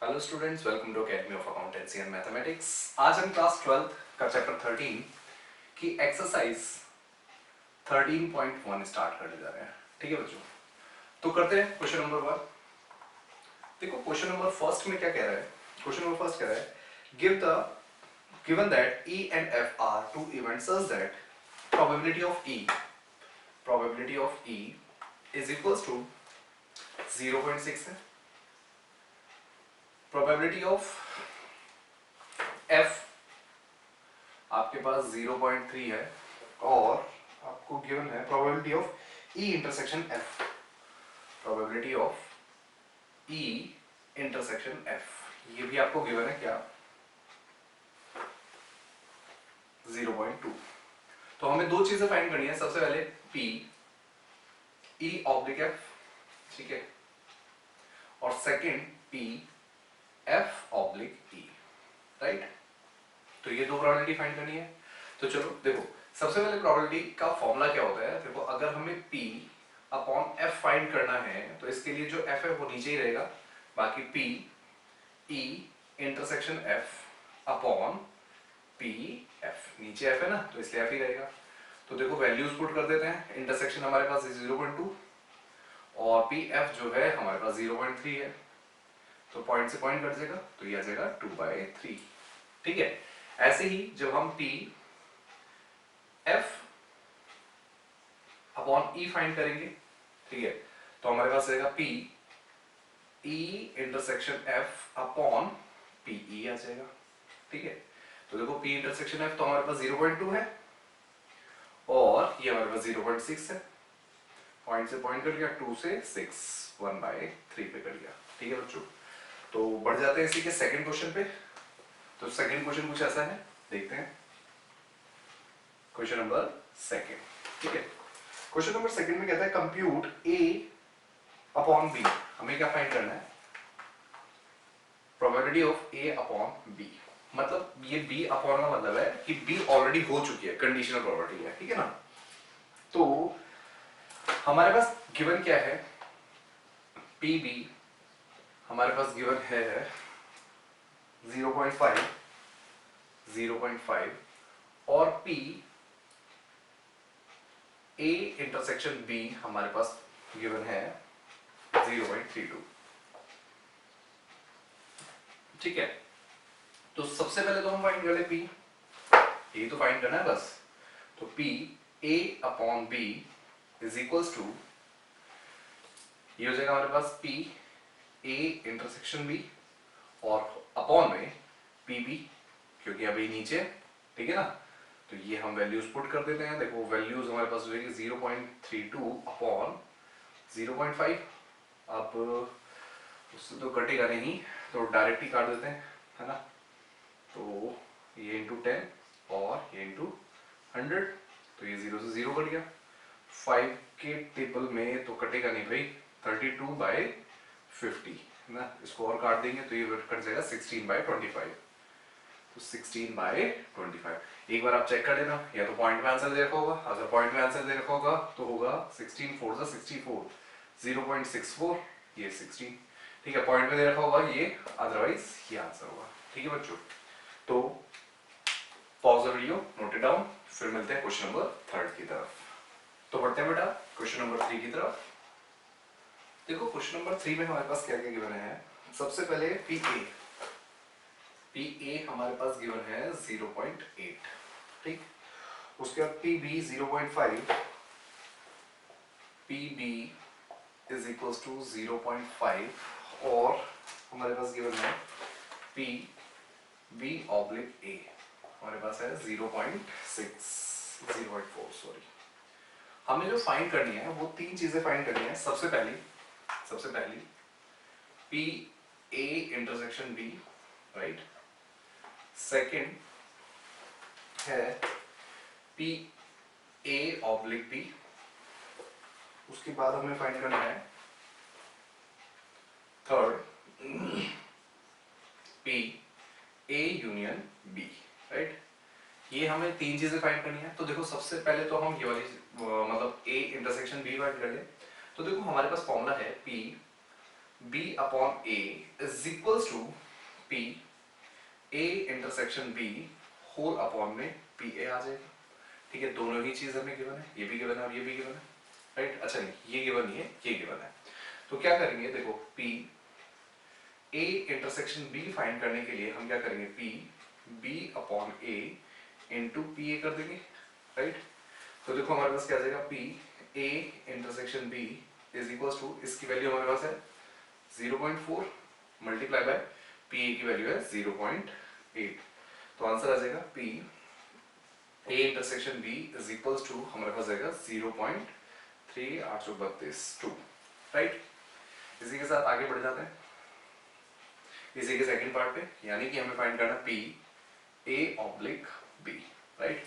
Hello students, welcome to academy of accountancy and mathematics. आज हम class 12 का chapter 13 की एक्सरसाइज 13.1 स्टार्ट करने जा रहे हैं। ठीक है बच्चों, तो करते हैं क्वेश्चन नंबर 1। देखो क्वेश्चन नंबर फर्स्ट में क्या कह रहा है। क्वेश्चन नंबर फर्स्ट कह रहा है given that E and F are two events such that probability of E is equals to 0.6 है, प्रोबेबिलिटी ऑफ F आपके पास 0.3 है और आपको गिवन है probability of E intersection F। Probability of E intersection F ये भी आपको गिवन है क्या, 0.2। तो हमें दो चीजें फाइंड करनी है। सबसे पहले P E ऑब्लिक F, ठीक है, और second P F oblique E, right. तो ये दो प्रोबेबिलिटी फाइंड करनी है। तो चलो देखो, सबसे पहले प्रोबेबिलिटी का फॉर्मूला क्या होता है। देखो अगर हमें P अपॉन F फाइंड करना है तो इसके लिए जो F है वो नीचे ही रहेगा, बाकी P E intersection F upon P F, नीचे F है ना तो इसलिए F ही रहेगा। तो देखो वैल्यूज पुट कर देते हैं। इंटरसेक्शन हमारे पास 0.2 और P F जो है हमारे पास 0.3 है, तो पॉइंट से पॉइंट कट जाएगा तो ये आ जाएगा 2/3। ठीक है, ऐसे ही जब हम P F upon E find करेंगे, ठीक है, तो हमारे पास रहेगा P E intersection F upon PE आ जाएगा। ठीक है, तो देखो P इंटरसेक्शन F तो हमारे पास 0.2 है और ये हमारे पास 0.6 है। पॉइंट से पॉइंट कट गया, 2 से 6 1/3 पे कट गया। ठीक है बच्चों, तो बढ़ जाते हैं इसी के सेकंड क्वेश्चन पे। तो सेकंड क्वेश्चन कुछ ऐसा है, देखते हैं क्वेश्चन नंबर सेकंड। ठीक है, क्वेश्चन नंबर सेकंड में कहता है कंप्यूट A अपॉन B। हमें क्या फाइंड करना है, probability of A upon B। मतलब ये B अपॉन का मतलब है कि B ऑलरेडी हो चुकी है, कंडीशनल प्रोबेबिलिटी है। ठीक है ना, तो हमारे पास गिवन क्या है, PB हमारे पास गिवन है 0.5 और P A इंटरसेक्शन B हमारे पास गिवन है 0.32। ठीक है, तो सबसे पहले तो हम फाइंड कर ले P, यही तो फाइंड करना है बस। तो P A upon B is equals to, ये हो जाएगा हमारे पास P A इंटरसेक्शन B और अपॉन में PB, क्योंकि अभी नीचे, ठीक है ना, तो ये हम वैल्यूज पुट कर देते हैं। देखो वैल्यूज हमारे पास हो जाएगी 0.32 अपॉन 0.5। अब उससे तो कटेगा नहीं तो डायरेक्ट ही काट देते हैं, है ना। तो ये इंटू 10 और ये इंटू 100, तो ये 0 से 0 कट गया। 5 के टेबल में तो कटेगा नहीं भाई, 32/50 ना, इसको और काट देंगे तो ये कट जाएगा 16/25। तो 16/25 एक बार आप चेक कर लेना, या तो पॉइंट में आंसर दे रखा होगा। अगर पॉइंट में आंसर दे रखा होगा तो होगा 16 4 जा 64, 0.64 ये 16। ठीक है, पॉइंट में दे रखा होगा ये, अदरवाइज ये आंसर होगा। ठीक है बच्चों, तो pause the video, note it down, फिर मिलते हैं क्वेश्चन नंबर थर्ड की तरफ। तो बढ़ते हैं बेटा क्वेश्चन नंबर 3 की तरफ। देखो क्वेश्चन नंबर 3 में हमारे पास क्या क्या गिवन है। सबसे पहले PA हमारे पास गिवन है 0.8। ठीक, उसके बाद PB 0.5, PB is equals to 0.5 और हमारे पास गिवन है PB ऑब्लिक A हमारे पास है 0.6 0.4 सॉरी। हमें जो फाइंड करनी है वो तीन चीजें फाइंड करनी है। सबसे पहली PA intersection B, right. Second है PA ऑब्लिक B। उसके बाद हमें फाइंड करना है third PA union B, right. ये हमें तीन चीजें फाइंड करनी है। तो देखो सबसे पहले तो हम ये वाली मतलब A इंटरसेक्शन B फाइंड कर ले। तो देखो हमारे पास फॉर्मूला है P B upon A is equals to P A intersection B whole upon में PA आ जाएगा। ठीक है, दोनों ही चीज हमें गिवन है, ये भी गिवन है और ये भी गिवन है, राइट। अच्छा नहीं, ये गिवन नहीं है, ये गिवन है। तो क्या करेंगे, देखो P A intersection B find करने के लिए हम क्या करेंगे, P B upon A into PA कर देंगे, राइट। तो देखो हमारे पास क्या आ जाएगा, P A intersection B is equals to, इसकी वैल्यू हमारे पास है 0.4 मल्टीप्लाई बाय PA की वैल्यू है 0.8। तो आंसर आ जाएगा P A intersection B is equals to, हमारे पास आएगा 0.3832, राइट। इसी के साथ आगे बढ़ जाते हैं इसी के सेकंड पार्ट पे, यानी कि हमें फाइंड करना P A oblique B, right.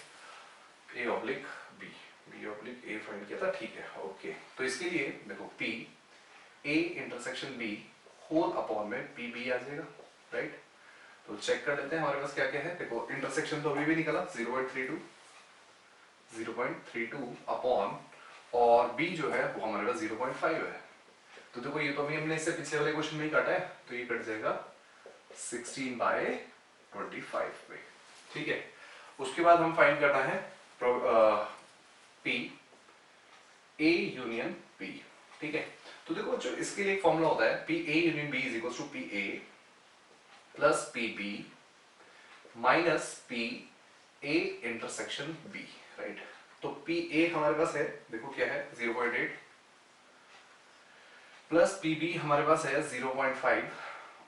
A oblique B, B oblique A find किया था, ठीक है, ओके। तो इसके लिए देखो P A intersection B whole upon में PB आ जाएगा, राइट। तो चेक कर लेते हैं हमारे पास क्या क्या है। देखो इंटरसेक्शन तो अभी भी निकला 0.32 अपॉन, और B जो है वो हमारे पास 0.5 है। तो देखो ये तो अभी हमने इससे पिछले वाले क्वेश्चन में ही काटा है, तो ये कट जाएगा 16/25 पे, ठीक है। उसके बाद हम फाइंड करना है P A यूनियन B, ठीक है। तो देखो जो इसके लिए एक फॉर्मूला होता है, P A union B is equal to P A plus P B minus P A intersection B, right. तो P A हमारे पास है, देखो क्या है 0.8 प्लस P B हमारे पास है 0.5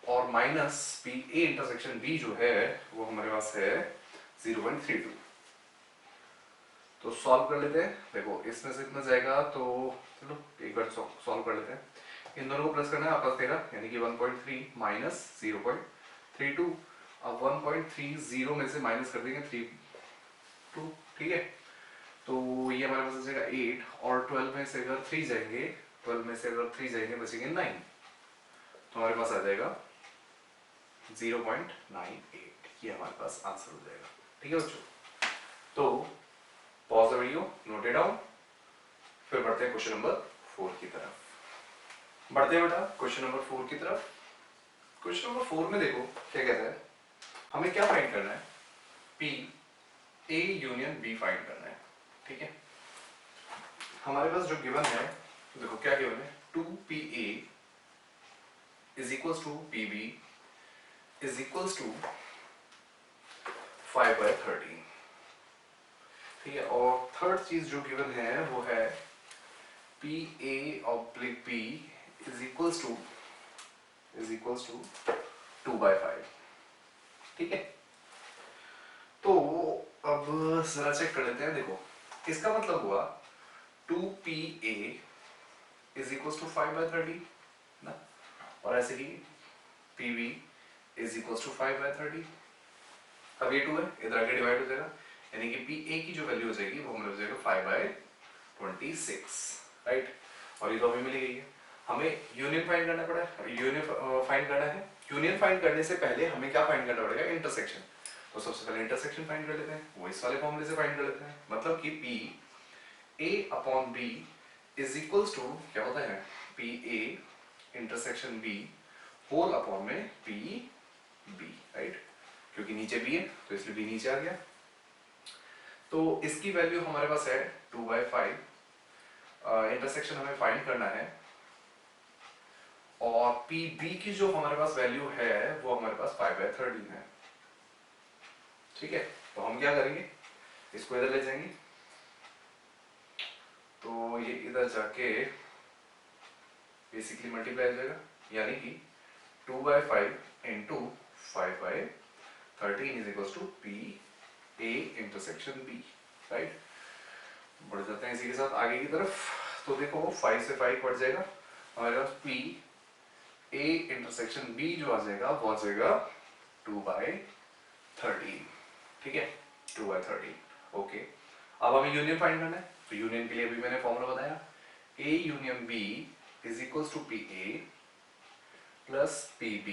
और minus P A intersection B जो है वो हमारे पास है 0.32। तो सॉल्व कर लेते हैं। देखो इसमें से इतना जाएगा, तो चलो एक बार सॉल्व कर लेते हैं। इन दोनों को प्लस करना है, आपस 13 यानी कि 1.3 माइनस 0.32। अब 1.30 में से माइनस कर देंगे 32, ठीक है। तो ये हमारे पास आ जाएगा 8 और 12 में से अगर 3 जाएंगे, 12 में से अगर 3 जाएंगे बचेंगे 9, तो हमारे पास आ जाएगा 0.98। ये हमारे पास आंसर हो जाएगा, ठीक है बच्चों। तो pause the video, note it down, फिर बढ़ते हैं क्वेश्चन नंबर 4 की तरफ। बढ़ते हैं बेटा क्वेश्चन नंबर 4 की तरफ। क्वेश्चन नंबर 4 में देखो क्या कहता है, हमें क्या फाइंड करना है, P A union B find करना है, ठीक है। हमारे पास जो गिवन है, तो देखो क्या गिवन है, 2PA is equals to PB is equals to 5/13, ठीक है। और थर्ड चीज जो गिवन है वो है PA oblique B is equals to 2/5, ठीक है। तो अब जरा चेक कर लेते हैं। देखो इसका मतलब हुआ 2PA इज इक्वल्स टू 5/30 ना, और ऐसे ही PB इज इक्वल्स टू 5/30। अब ये 2 है, इधर आके डिवाइड हो जाएगा, यानी कि PA की जो वैल्यू हो जाएगी वो हमें हो जाएगा 5/26, राइट। और ये तो हमें मिल गई है। हमें यूनियन फाइंड करना पड़ा है, यूनियन फाइंड करना है। यूनियन फाइंड करने से पहले हमें क्या फाइंड करना पड़ेगा, इंटरसेक्शन। तो सबसे पहले इंटरसेक्शन फाइंड कर लेते हैं, वो इस वाले फॉर्मूले से फाइंड कर लेते हैं। मतलब कि P A upon B is equals to क्या होता है, P A intersection B whole upon में P B, राइट। क्योंकि नीचे B है तो इसलिए B नीचे आ गया। तो इसकी वैल्यू हमारे पास है 2/5। इंटरसेक्शन हमें फाइंड करना है, और PB की जो हमारे पास वैल्यू है वो हमारे पास 5/13 है, ठीक है। तो हम क्या करेंगे, इसको इधर ले जाएंगे, तो ये इधर जाके बेसिकली मल्टीप्लाई हो जाएगा, यानी कि 2/5 into 5/13 is equals to PA intersection B, right. बढ़ जाते हैं इसी के साथ आगे की तरफ। तो देखो 5 से 5 कट जाएगा, हमारे पास PA इंटरसेक्शन B जो आ जाएगा वो आ जाएगा 2/13, ठीक है, 2/13, ओके। अब हमें यूनियन फाइंड करना है, तो यूनियन के लिए अभी मैंने फॉर्मूला बताया, A union B is equals to PA plus PB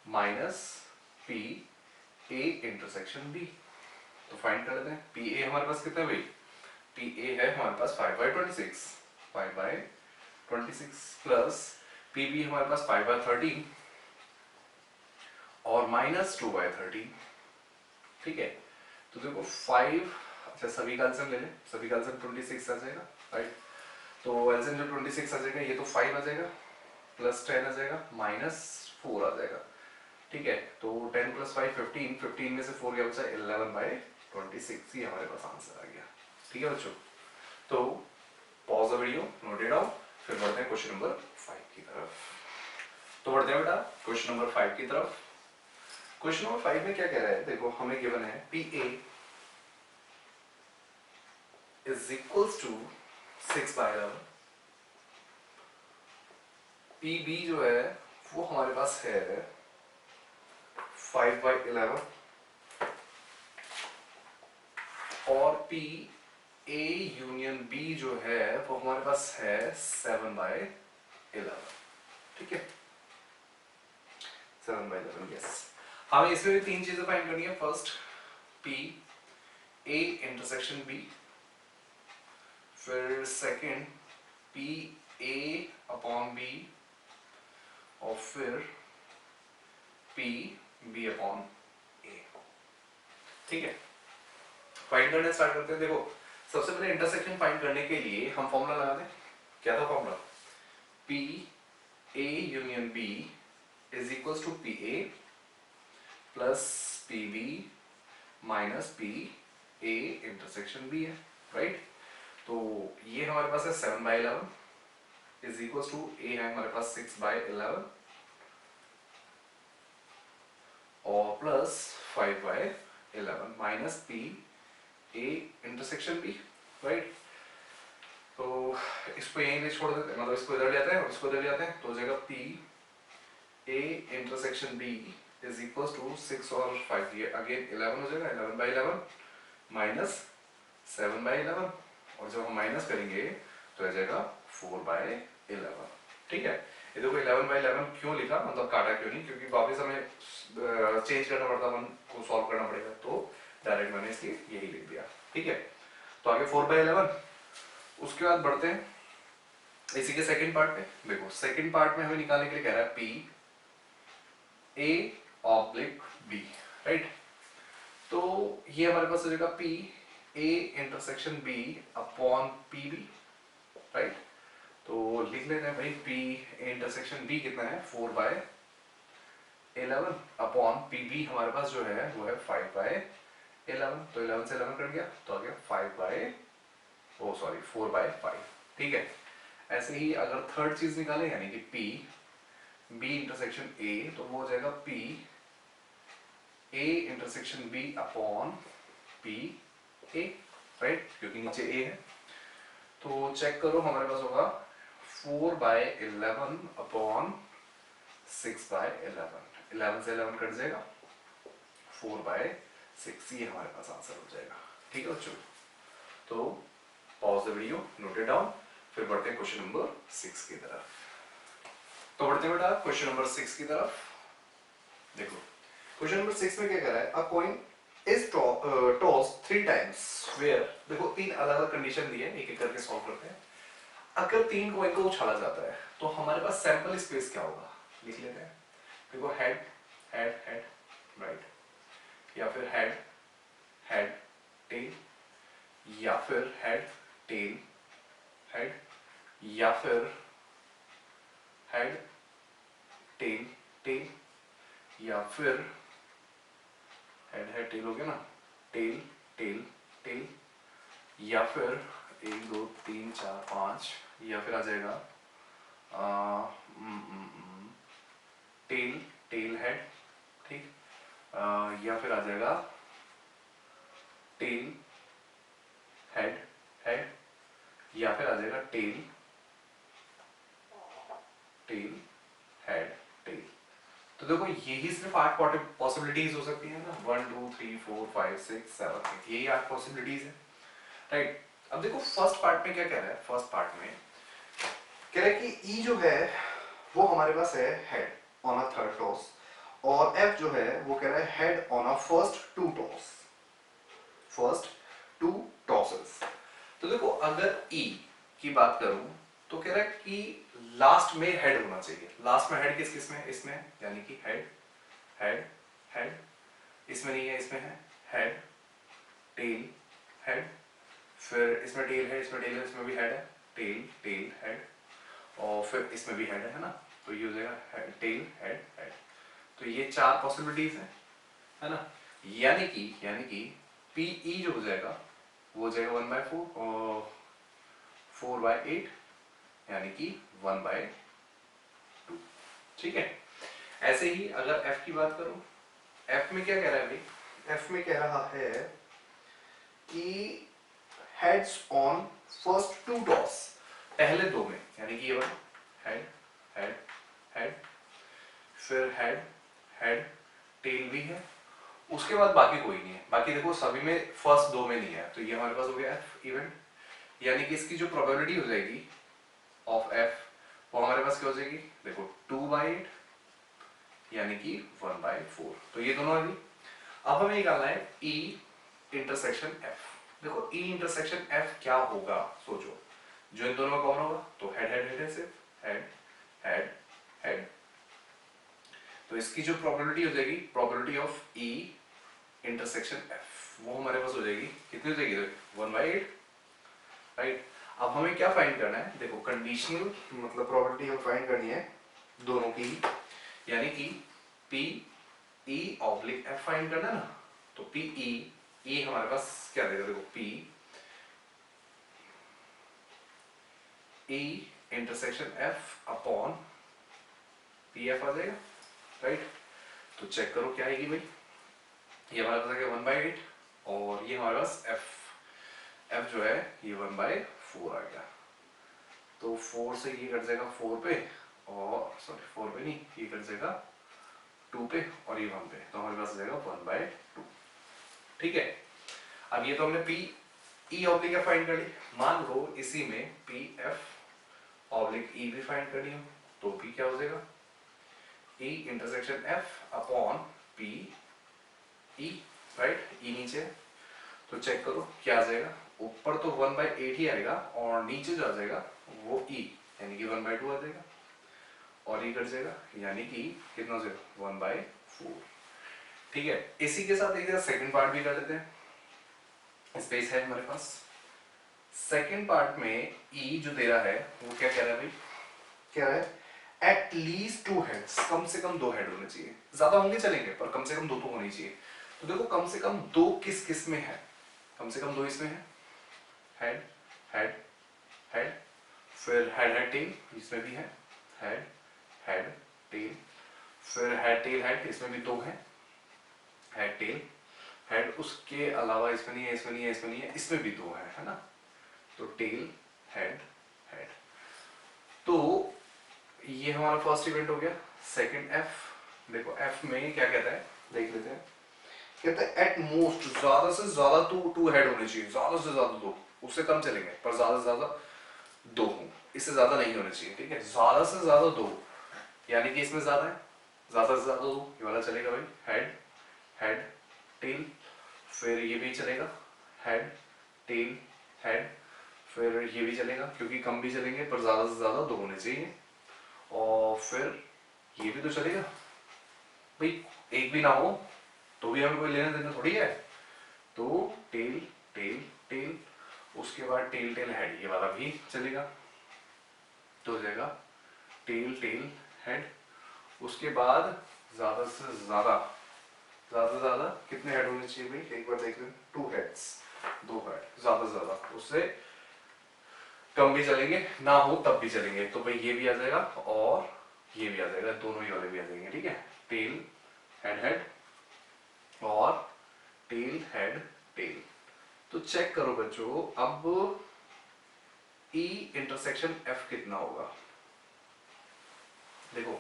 minus PA intersection B। तो फाइंड कर लेते हैं। PA हमारे पास कितना है भाई, PA है हमारे पास 5/26 प्लस पी बी हमारे पास 5/13 और -2/13, ठीक है। तो देखो 5, अच्छा सभी का एलसीएम ले लें, सभी का एलसीएम 26 आ जाएगा, राइट। तो एलसीएम जो 26 आ जाएगा, ये तो 5 आ जाएगा, +10 आ जाएगा, -4 आ जाएगा, ठीक है। तो 10 + 5 15, 15 में से 4 गया बचा 11/26, ये हमारे पास आंसर आ गया, ठीक है बच्चों। तो pause the video, note it down, फिर बढ़ते हैं क्वेश्चन नंबर 5 की तरफ। तो बढ़ते हैं बेटा क्वेश्चन नंबर 5 की तरफ। क्वेश्चन नंबर 5 में क्या कह रहा है, देखो हमें गिवन है PA is equals to 6/11, PB जो है वो हमारे पास है 5/11 और PA यूनियन B जो है वो हमारे पास है 7/11, ठीक है, 7/11, यस। हमें इसमें भी 3 चीजें फाइंड करनी है। First P A intersection B, फिर second P A upon B, और फिर P B अपॉन A, ठीक है। फाइंड करने स्टार्ट करते हैं। देखो सबसे पहले इंटरसेक्शन फाइंड करने के लिए हम फॉर्मूला लगा दें। क्या था formula? P A union B is equals to P A plus P B minus P A intersection B है, राइट। तो ये हमारे पास है 7/11 इज इक्वल्स टू A है हमारे पास 6/11 और plus 5/11 minus P A intersection B, right. तो इसको यहीं छोड़ देते हैं, मतलब इसको इधर ले आते हैं और इसको इधर ले आते हैं, तो हो जाएगा P A intersection B is equals to 6 और 5, ये अगेन 11 हो जाएगा, 11/11 माइनस 7/11, और जब हम माइनस करेंगे तो आ जाएगा 4/11, ठीक है। ये देखो 11/11 क्यों लिखा, मतलब काटा क्यों नहीं, क्योंकि वापस हमें चेंज करना पड़ता, 1 को सॉल्व करना पड़ेगा, तो डायरेक्ट मैंने इसलिए यही लिख दिया, ठीक है। तो आगे 4/11, उसके बाद बढ़ते हैं इसी के सेकंड पार्ट पे। देखो सेकंड पार्ट में हमें निकालने के लिए कह रहा है P A oblique B, right. तो ये हमारे पास हो जाएगा P A intersection B upon PB, right. तो लिख लेते हैं भाई P A इंटरसेक्शन B कितना है 4/11 अपॉन PB हमारे पास जो है वो है 5/11, तो 11 से 11 कट गया तो आ गया 4/5, ठीक है। ऐसे ही अगर थर्ड चीज निकाले यानी कि P B इंटरसेक्शन A, तो वो हो जाएगा P A intersection B upon P A, right, क्योंकि नीचे A है। तो चेक करो हमारे पास होगा 4/11 अपॉन 6/11, 11 से 11 कट जाएगा, 4/6, ये हमारे पास आंसर हो जाएगा, ठीक है बच्चों। तो pause the video, note it down, फिर बढ़ते हैं क्वेश्चन नंबर 6 की तरफ। तो बढ़ते हैं बेटा क्वेश्चन नंबर 6 की तरफ। देखो क्वेश्चन नंबर 6 में क्या कह रहा है, a coin is tossed 3 times where, देखो 3 अलग अलग कंडीशन दी है, एक एक करके सॉल्व करते हैं। अगर 3 कॉइन को उछाला जाता है तो हमारे पास सैंपल स्पेस क्या होगा, लिख लेते हैं। देखो हेड हेड हेड, राइट, या फिर हेड हेड टेल, या फिर हेड टेल हेड, या फिर हेड टेल टेल, या फिर हेड हेड टेल हो गया ना, टेल टेल टेल, या फिर 1 2 3 4 5, या फिर आ जाएगा टेल टेल हेड, ठीक, या फिर आ जाएगा टेल हेड हेड, या फिर आ जाएगा टेल टेल हेड टेल। तो देखो यही सिर्फ 8 पॉसिबिलिटीज हो सकती है ना, 1 2 3 4 5 6 7 8, यही 8 पॉसिबिलिटीज है, राइट। अब देखो फर्स्ट पार्ट में क्या कह रहा है, फर्स्ट पार्ट में कह रहा है कि ई जो है वो हमारे पास है head on a third toss, और एफ जो है वो कह रहा है head on a first 2 toss, first 2 tosses. तो देखो अगर ई की बात करूं तो कह रहा है कि लास्ट में हेड होना चाहिए। लास्ट में हेड किस किस में, इसमें, यानी कि हेड हेड हेड, इसमें नहीं है, इसमें है हेड टेल हेड, फिर इसमें टेल है, इसमें टेल है, इसमें भी हेड है, टेल टेल हेड, और फिर इसमें भी हेड है ना, तो ये हो जाएगा टेल हेड हेड। तो ये 4 पॉसिबिलिटीज है ना। यानी कि पीई जो हो जाएगा वो हो जाएगा 1/4 और 4/8, यानी कि 1/2। ठीक है। ऐसे ही अगर एफ की बात करूं, एफ में क्या कह रहा है भाई, एफ में कह रहा है कि हेड्स ऑन फर्स्ट 2 टॉस, पहले 2 में, यानी कि ये वाला हेड हेड हेड, फिर हेड हेड टेल भी है, उसके बाद बाकी कोई नहीं है। बाकी देखो सभी में फर्स्ट 2 में नहीं है, तो ये हमारे पास हो गया एफ इवेंट। यानी कि इसकी जो प्रोबेबिलिटी हो जाएगी ऑफ एफ वो हमारे पास क्या हो जाएगी, देखो 2/8 यानी कि 1/4। तो ये दोनों आ गई। अब हमें निकालना है ई इंटरसेक्शन एफ। देखो ई इंटरसेक्शन एफ क्या होगा, सोचो, जो इन दोनों में कॉमन होगा, तो हेड हेड हेड से हेड हेड हेड, तो इसकी जो प्रोबेबिलिटी हो जाएगी, probability of E intersection F, वो हमारे पास हो जाएगी, कितनी हो जाएगी, 1/8, राइट। अब हमें क्या फाइंड करना है, देखो कंडीशनल मतलब प्रोबेबिलिटी हम फाइंड करनी है दोनों की, यानी कि P E oblique F find करना है ना, तो पी ई हमारे पास क्या देगा, देखो P E intersection F upon P F आ जाएगा, राइट। तो चेक करो क्या आएगी भाई, ये हमारे पास आ गया 1/8 और ये हमारे पास एफ जो है ये 1/4 आ गया। तो 4 से ये कट जाएगा 4 पे, और सॉरी 4 पे नहीं, ये कट जाएगा 2 पे और ये 1 पे, तो हमारे पास आ जाएगा 1/2। ठीक है। अब ये तो हमने P E oblique F find कर ली। मान लो इसी में पी एफ ऑब्लिक ई भी फाइंड कर लिया, तो पी क्या हो जाएगा, E intersection F upon P E, right. E नीचे, तो चेक करो क्या आ जाएगा, ऊपर तो 1/8 ही आएगा और नीचे जो आ जाएगा वो ई यानी कि 1/2 आ जाएगा, और ये कट जाएगा, यानी कि कितना हो जाएगा 1/4। ठीक है। इसी के साथ एक सेकंड पार्ट भी कर लेते हैं, स्पेस है हमारे पास। सेकंड पार्ट में ई जो दे रहा है वो क्या कह रहा है भाई, क्या है, एट लीस्ट 2 हेड्स, कम से कम 2 हेड होने चाहिए, ज्यादा होंगे चलेंगे पर कम से कम 2 तो होनी चाहिए। तो देखो कम से कम 2 किस किस में है, कम से कम 2 इसमें है, हेड हेड हेड, फिर हेड हेड टेल इसमें भी है, हेड हेड टेल, फिर हेड टेल हेड इसमें भी 2 है, हेड टेल हेड, उसके अलावा इसमें नहीं है, इसमें नहीं है, इसमें नहीं है, इसमें भी 2 है ना, तो टेल हेड हेड। तो ये हमारा फर्स्ट इवेंट हो गया। सेकंड एफ, देखो एफ में क्या कहता है देख लेते हैं, कहता है एट मोस्ट, ज्यादा से ज्यादा 2 हेड होने चाहिए, ज्यादा से ज्यादा 2, उससे कम चलेंगे पर ज्यादा से ज्यादा 2 हो, इससे ज्यादा नहीं होने चाहिए। ठीक है, ज्यादा से ज्यादा 2, यानी कि इसमें ज्यादा है, ज्यादा से ज्यादा 2 ये वाला चलेगा भाई, हेड हेड टेल, फिर ये भी चलेगा, हेड टेल हेड, फिर ये भी चलेगा क्योंकि कम भी चलेंगे पर ज्यादा से ज्यादा 2 होने चाहिए, और फिर ये भी तो चलेगा भाई, एक भी ना हो तो भी हमें कोई लेना देना थोड़ी है, तो टेल टेल टेल, उसके बाद टेल टेल हेड ये वाला भी चलेगा, तो हो जाएगा टेल टेल हेड। उसके बाद ज्यादा से ज्यादा कितने हेड होने चाहिए भाई, एक बार देख लें, 2 हेड्स, 2 हेड, ज्यादा से ज्यादा, उससे कम भी चलेंगे ना हो तब भी चलेंगे, तो भाई ये भी आ जाएगा और ये भी आ जाएगा, दोनों ही वाले भी आ जाएंगे। ठीक है, टेल हेड हेड और टेल हेड टेल। तो चेक करो बच्चों, अब ई इंटरसेक्शन एफ कितना होगा, देखो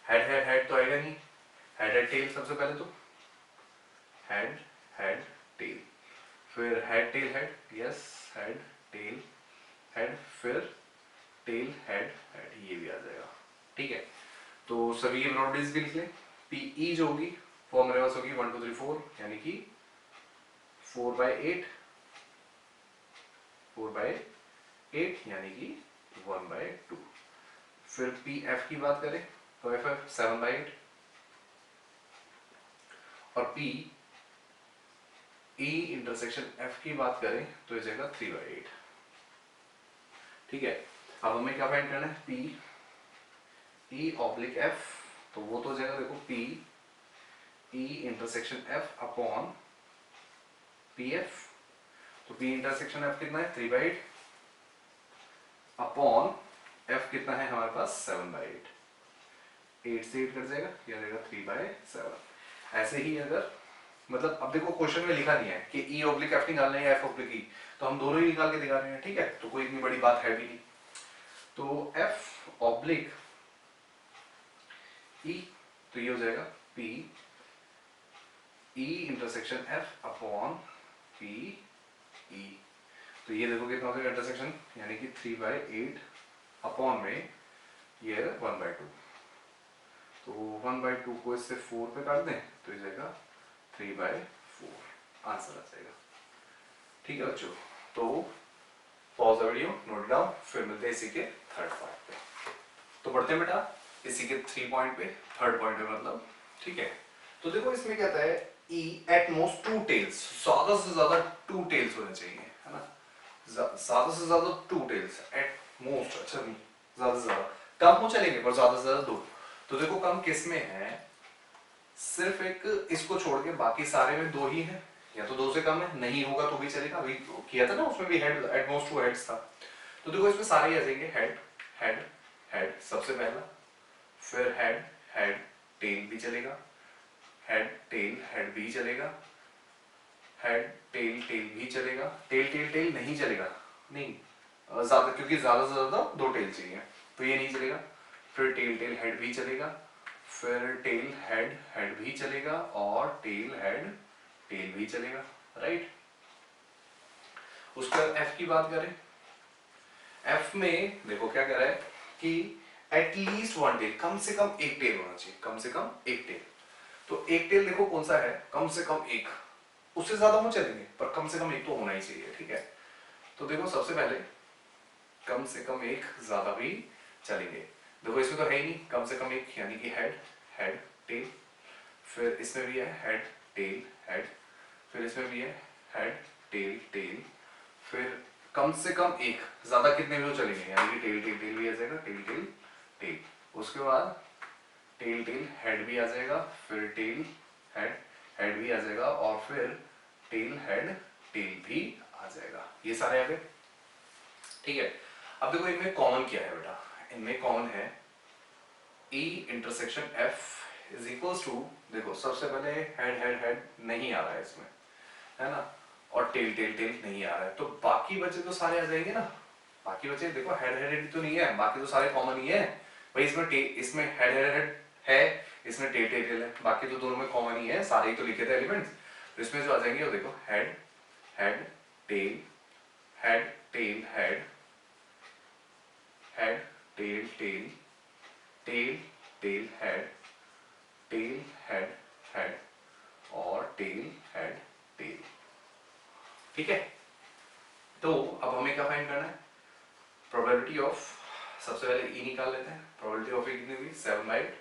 हेड हेड हेड तो आएगा नहीं, हेड हेड टेल सबसे पहले तो हेड हेड टेल, फिर head tail head, yes head tail head, फिर टेल हेड हेड, ये भी आ जाएगा। ठीक है, तो सभी की प्रोबेबिलिटीज भी लिख लें। पीई जो होगी वो हमारे पास होगी 1 2 3 4, यानी कि 4/8 4/8 यानी कि 1/2। फिर पी एफ की बात करें तो एफ एफ 7/8 और पी ई इंटरसेक्शन एफ की बात करें तो ये जाएगा 3/8। ठीक है, अब हमें क्या फाइंड करना है, पी ई ऑब्लिक एफ, तो वो तो जाएगा देखो P E intersection F upon P F. तो पी इंटरसेक्शन एफ कितना है 3/8 अपॉन एफ कितना है हमारे पास 7/8। 8 से 8 कट जाएगा, यह रहेगा 3/7। ऐसे ही अगर मतलब अब देखो क्वेश्चन में लिखा नहीं है कि ई ऑब्लिक एफ निकालना है या एफ ऑब्लिक ई, तो हम दोनों ही निकाल के दिखा रहे हैं। ठीक है, तो कोई इतनी बड़ी बात है भी नहीं। तो एफ ऑब्लिक ई, तो ये हो जाएगा P E intersection F upon P ई। तो ये देखो कितना हो जाएगा इंटरसेक्शन, यानी कि 3/8 अपॉन में ये है 1/2। तो 1/2 को इससे 4 पे काट दें तो ये जाएगा 3/4, आंसर आ जाएगा। ठीक है बच्चों, तो pause the video, note down, फिर मिलते हैं इसी के थर्ड पार्ट पे। तो बढ़ते हैं बेटा इसी के 3 पॉइंट पे, थर्ड पॉइंट पे मतलब। ठीक है, तो देखो इसमें क्या कहता है, ई एट मोस्ट 2 टेल्स, ज्यादा से ज्यादा 2 टेल्स होने चाहिए, है ना, ज्यादा से ज्यादा 2 टेल्स एट मोस्ट। अच्छा नहीं, ज्यादा से ज्यादा, कम हो चलेंगे पर ज्यादा से ज्यादा 2। तो देखो कम किस में है, सिर्फ एक इसको छोड़ के बाकी सारे में 2 ही है, या तो 2 से कम है, नहीं होगा तो भी चलेगा। अभी किया था ना उसमें भी हेड एट मोस्ट 2 हेड्स था। तो देखो इसमें सारे आ जाएंगे, हेड हेड हेड सबसे पहला, फिर हेड हेड टेल भी चलेगा, हेड टेल हेड भी चलेगा, हेड टेल टेल भी चलेगा, टेल टेल टेल नहीं चलेगा, नहीं ज्यादा, क्योंकि ज्यादा से ज्यादा 2 टेल चाहिए, तो ये नहीं चलेगा। फिर टेल टेल हेड भी चलेगा, फिर टेल हेड हेड भी चलेगा, और टेल हेड टेल भी चलेगा, राइट। उसके बाद एफ की बात करें, एफ में देखो क्या कह रहा है कि एटलीस्ट 1 टेल, कम से कम एक टेल होना चाहिए, कम से कम एक टेल। तो एक टेल देखो कौन सा है, कम से कम एक, उससे ज्यादा हम चलेंगे पर कम से कम एक तो होना ही चाहिए। ठीक है, तो देखो सबसे पहले कम से कम एक, ज्यादा भी चलेंगे। देखो इसमें तो है ही नहीं, कम से कम एक यानी कि हेड हेड टेल, फिर इसमें भी है हेड टेल हेड, फिर इसमें भी है हेड टेल टेल, फिर कम से कम एक, ज्यादा कितने भी हो चलेंगे, यानी कि टेल टेल टेल भी आ जाएगा, टेल टेल टेल। उसके बाद टेल टेल हेड भी आ जाएगा, फिर टेल हेड हेड भी आ जाएगा, और फिर टेल हेड टेल भी आ जाएगा। ये सारे आ गए। ठीक है, अब देखो इनमें कॉमन क्या है बेटा, इनमें कॉमन है E intersection F is equals to, देखो सबसे पहले हेड हेड हेड नहीं आ रहा है इसमें, है ना, और टेल टेल टेल नहीं आ रहा है, तो बाकी बचे तो सारे आ जाएंगे ना। बाकी बचे देखो हेड हेड हेड तो नहीं है, बाकी तो सारे कॉमन ही है भाई। इसमें हेड हेड हेड है, इसमें टेल टेल टेल है, बाकी तो दोनों में कॉमन ही है, सारे ही तो लिखे थे एलिमेंट्स। तो इसमें जो आ जाएंगे वो देखो head head tail head tail head head tail tail tail tail head tail head head और टेल हेड टेल। ठीक है, तो अब हमें क्या फाइंड करना है, प्रोबेबिलिटी ऑफ, सबसे पहले ई निकाल लेते हैं, प्रोबेबिलिटी ऑफ ई कितनी हुई 7/8।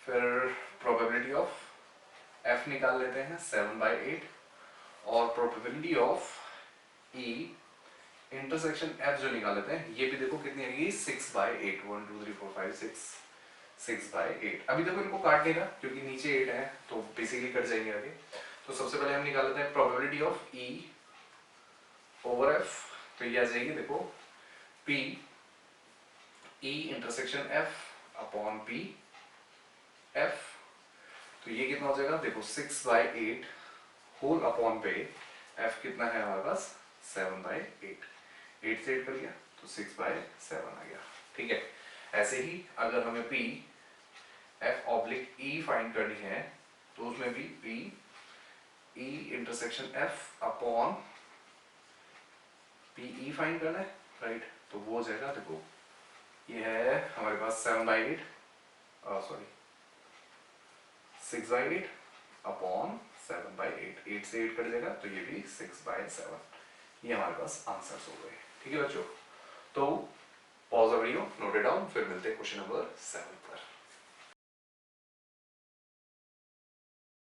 फिर प्रोबेबिलिटी ऑफ एफ निकाल लेते हैं 7/8, और probability of E intersection F जो निकाल लेते हैं, ये भी देखो कितनी आएगी 6/8, 1 2 3 4 5 6, 6/8। अभी देखो इनको काट लेगा क्योंकि नीचे 8 है तो बेसिकली कट जाएंगे आगे। तो सबसे पहले हम निकाल लेते हैं probability of E over F, तो ये आ जाएगी देखो P E intersection F upon P F. तो ये कितना हो जाएगा देखो 6/8 होल अपॉन पे एफ कितना है हमारे पास 7/8, 8 से 8 कर गया तो 6/7 आ गया। ठीक है, ऐसे ही अगर हमें पी एफ ऑब्लिक ई फाइंड करनी है तो उसमें भी P E intersection F upon P ई फाइंड करना है, राइट। तो वो हो जाएगा देखो ये है हमारे पास 7/8, सॉरी 6/8 अपॉन 7/8, 8 से 8 कट जाएगा तो ये भी 6/7। ये हमारे पास आंसर्स हो गए। ठीक है बच्चों, तो pause the video, note it down, फिर मिलते हैं क्वेश्चन नंबर 7 पर।